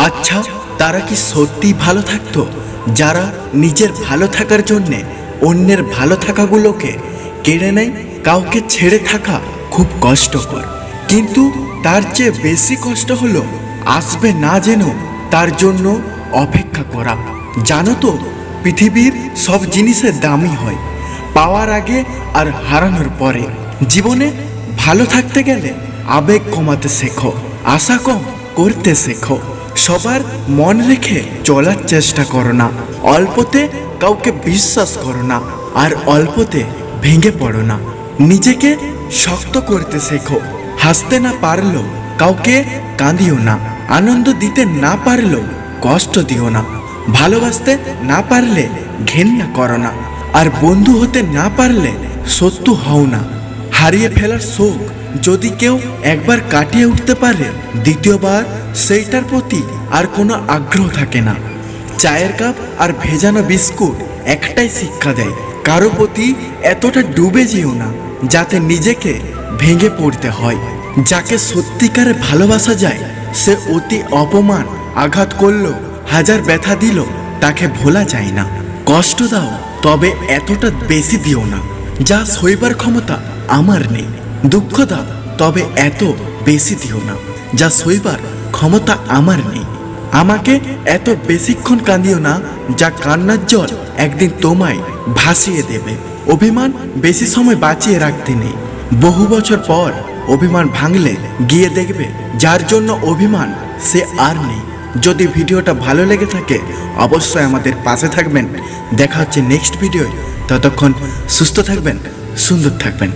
আচ্ছা, তারা কি সত্যি ভালো থাকতো যারা নিজের ভালো থাকার জন্যে অন্যের ভালো থাকাগুলোকে কেড়ে নেয়? কাউকে ছেড়ে থাকা খুব কষ্টকর, কিন্তু তার চেয়ে বেশি কষ্ট হলো আসবে না জেনেও তার জন্য অপেক্ষা করা। জানো তো, পৃথিবীর সব জিনিসের দামই হয় পাওয়ার আগে আর হারানোর পরে। জীবনে ভালো থাকতে গেলে আবেগ কমাতে শেখো, আশা কম করতে শেখো, সবার মন রেখে চলার চেষ্টা করো না, অল্পতে কাউকে বিশ্বাস করো না, আর অল্পতে ভেঙে পড়ো না। নিজেকে শক্ত করতে শেখো, হাসতে না পারলেও কাউকে কাঁদিও না, আনন্দ দিতে না পারলেও কষ্ট দিও না, ভালোবাসতে না পারলে ঘেন্না করো না, আর বন্ধু হতে না পারলে শত্রু হও না। হারিয়ে ফেলার শোক যদি কেউ একবার কাটিয়ে উঠতে পারে, দ্বিতীয়বার সেইটার প্রতি আর কোনো আগ্রহ থাকে না। চায়ের কাপ আর ভেজানো বিস্কুট একটাই শিক্ষা দেয়, কারো প্রতি এতটা ডুবে যেও না যাতে নিজেকে ভেঙে পড়তে হয়। যাকে সত্যিকারে ভালোবাসা যায় সে অতি অপমান আঘাত করলো, হাজার ব্যথা দিল, তাকে ভোলা যায় না। কষ্ট দাও, তবে এতটা বেশি দিও না যা সইবার ক্ষমতা আমার নেই। দুঃখ দাও, তবে এত বেশি দিও না যা সইবার ক্ষমতা আমার নেই। আমাকে এত বেশিক্ষণ কাঁদিও না যা কান্নার জল একদিন তোমায় ভাসিয়ে দেবে। অভিমান বেশি সময় বাঁচিয়ে রাখতে নেই, বহু বছর পর অভিমান ভাঙলে গিয়ে দেখবে যার জন্য অভিমান সে আর নেই। যদি ভিডিওটা ভালো লেগে থাকে অবশ্যই আমাদের পাশে থাকবেন। দেখা হচ্ছে নেক্সট ভিডিওয়, ততক্ষণ সুস্থ থাকবেন, সুন্দর থাকবেন।